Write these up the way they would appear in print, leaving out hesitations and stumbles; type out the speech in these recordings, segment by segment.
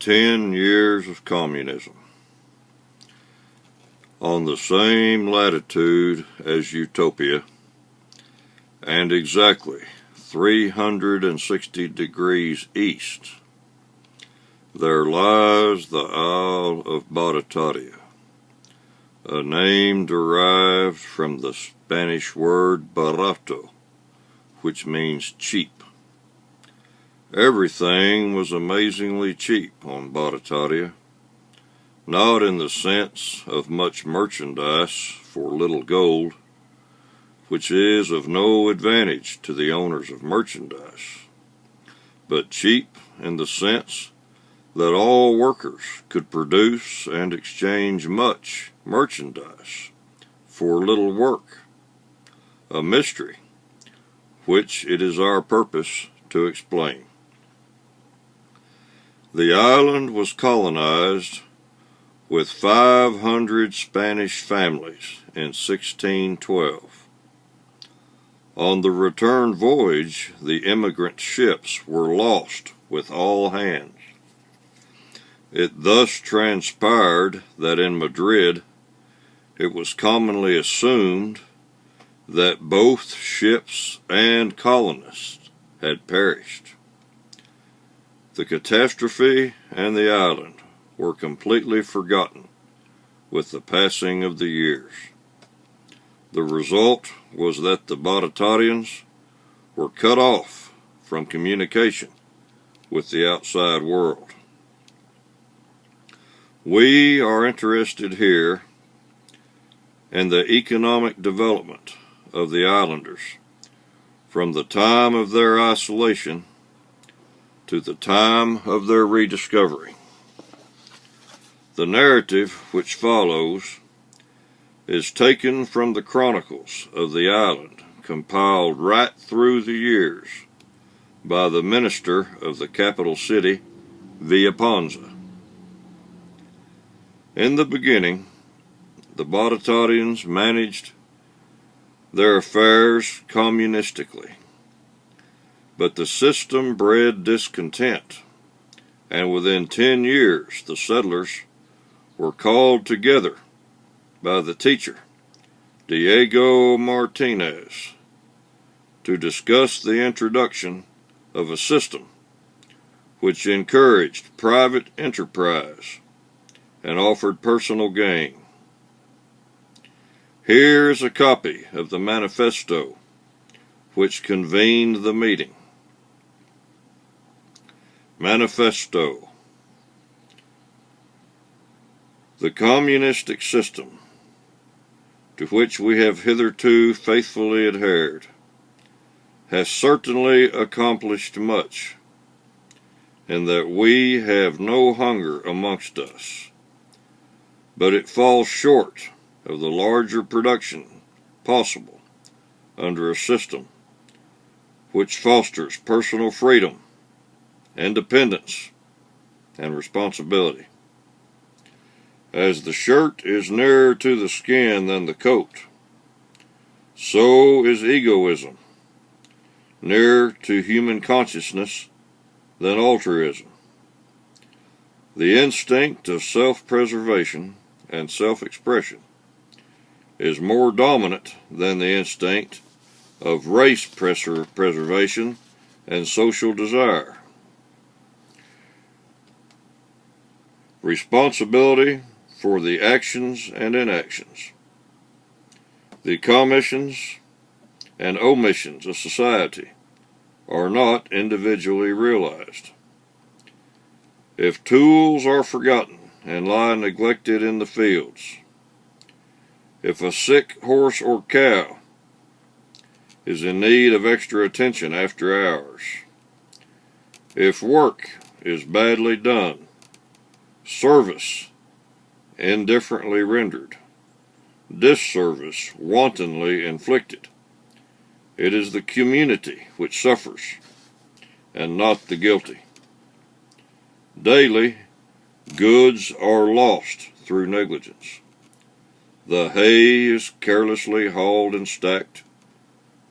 10 years of communism. On the same latitude as Utopia, and exactly 360 degrees east, there lies the Isle of Barataria, a name derived from the Spanish word barato, which means cheap. Everything was amazingly cheap on Barataria, not in the sense of much merchandise for little gold, which is of no advantage to the owners of merchandise, but cheap in the sense that all workers could produce and exchange much merchandise for little work, a mystery which it is our purpose to explain. The island was colonized with 500 Spanish families in 1612. On the return voyage, the immigrant ships were lost with all hands. It thus transpired that in Madrid it was commonly assumed that both ships and colonists had perished. The catastrophe and the island were completely forgotten with the passing of the years. The result was that the Baratarians were cut off from communication with the outside world. We are interested here in the economic development of the islanders from the time of their isolation to the time of their rediscovery. The narrative which follows is taken from the chronicles of the island, compiled right through the years by the minister of the capital city, Villapanza. In the beginning, the Baratarians managed their affairs communistically, but the system bred discontent, and within 10 years the settlers were called together by the teacher, Diego Martinez, to discuss the introduction of a system which encouraged private enterprise and offered personal gain. Here is a copy of the manifesto which convened the meeting. Manifesto. The communistic system, to which we have hitherto faithfully adhered, has certainly accomplished much, in that we have no hunger amongst us, but it falls short of the larger production possible under a system which fosters personal freedom, independence, and responsibility. As the shirt is nearer to the skin than the coat, so is egoism nearer to human consciousness than altruism. The instinct of self-preservation and self-expression is more dominant than the instinct of race preservation and social desire. Responsibility for the actions and inactions, the commissions and omissions of society are not individually realized. If tools are forgotten and lie neglected in the fields, if a sick horse or cow is in need of extra attention after hours, if work is badly done, service indifferently rendered, disservice wantonly inflicted, it is the community which suffers, and not the guilty. Daily, goods are lost through negligence. The hay is carelessly hauled and stacked,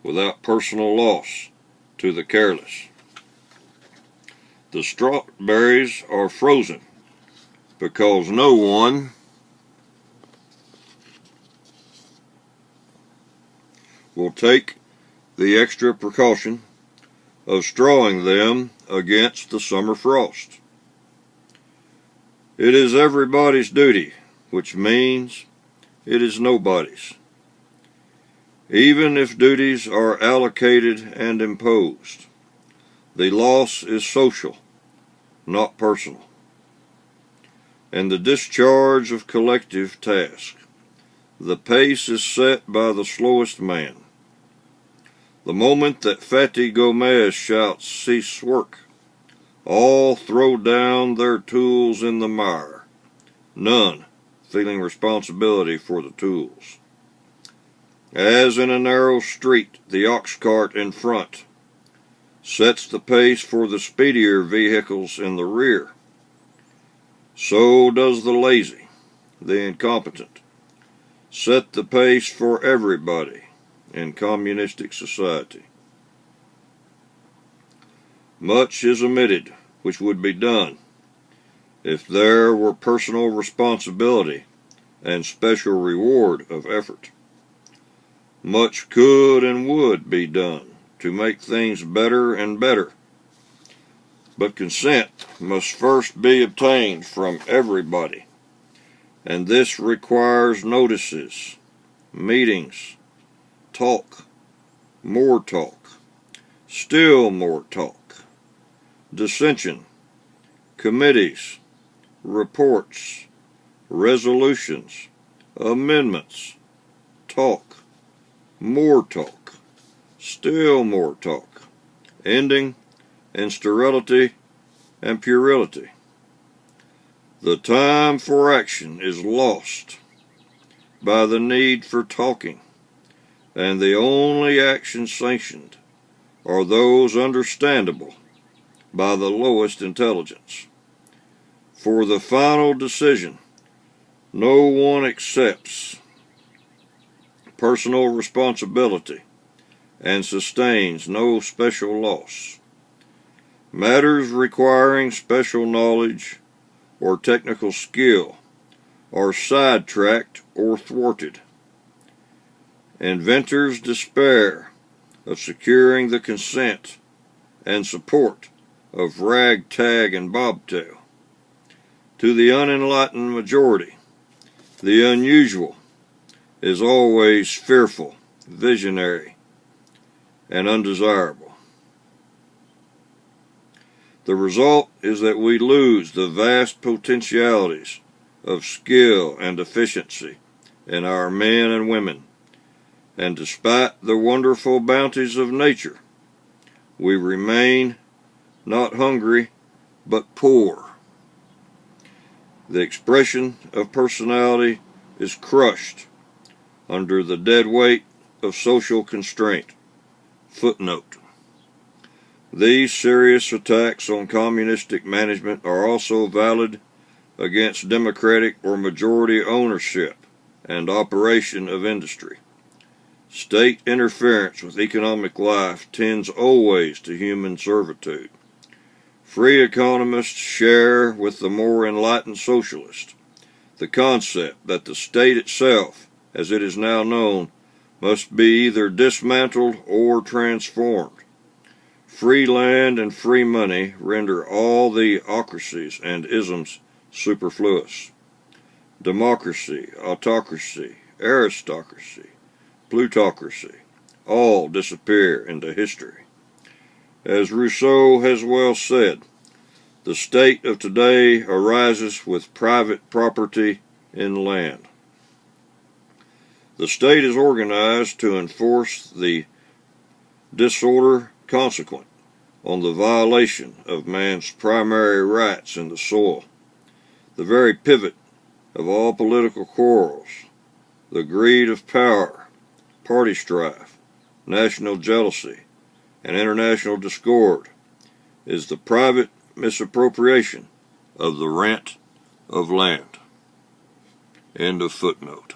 without personal loss to the careless. The strawberries are frozen because no one will take the extra precaution of strawing them against the summer frost. It is everybody's duty, which means it is nobody's, even if duties are allocated and imposed. The loss is social, not personal, and the discharge of collective task. The pace is set by the slowest man. The moment that Fatty Gomez shouts, "Cease work," all throw down their tools in the mire, none feeling responsibility for the tools. As in a narrow street, the ox cart in front sets the pace for the speedier vehicles in the rear, so does the lazy, the incompetent, set the pace for everybody in communistic society. Much is omitted which would be done if there were personal responsibility and special reward of effort. Much could and would be done to make things better and better, but consent must first be obtained from everybody, and this requires notices, meetings, talk, more talk, still more talk, dissension, committees, reports, resolutions, amendments, talk, more talk, still more talk, ending in sterility and puerility. The time for action is lost by the need for talking, and the only actions sanctioned are those understandable by the lowest intelligence. For the final decision, no one accepts personal responsibility and sustains no special loss. Matters requiring special knowledge or technical skill are sidetracked or thwarted. Inventors despair of securing the consent and support of ragtag and bobtail. To the unenlightened majority, the unusual is always fearful, visionary, and undesirable. The result is that we lose the vast potentialities of skill and efficiency in our men and women, and despite the wonderful bounties of nature, we remain not hungry, but poor. The expression of personality is crushed under the dead weight of social constraint. Footnote. These serious attacks on communistic management are also valid against democratic or majority ownership and operation of industry. State interference with economic life tends always to human servitude. Free economists share with the more enlightened socialist the concept that the state itself, as it is now known, must be either dismantled or transformed. Free land and free money render all the ocracies and isms superfluous. Democracy, autocracy, aristocracy, plutocracy, all disappear into history. As Rousseau has well said, the state of today arises with private property in land. The state is organized to enforce the disorder consequent on the violation of man's primary rights in the soil, the very pivot of all political quarrels, the greed of power, party strife, national jealousy, and international discord, is the private misappropriation of the rent of land. End of footnote.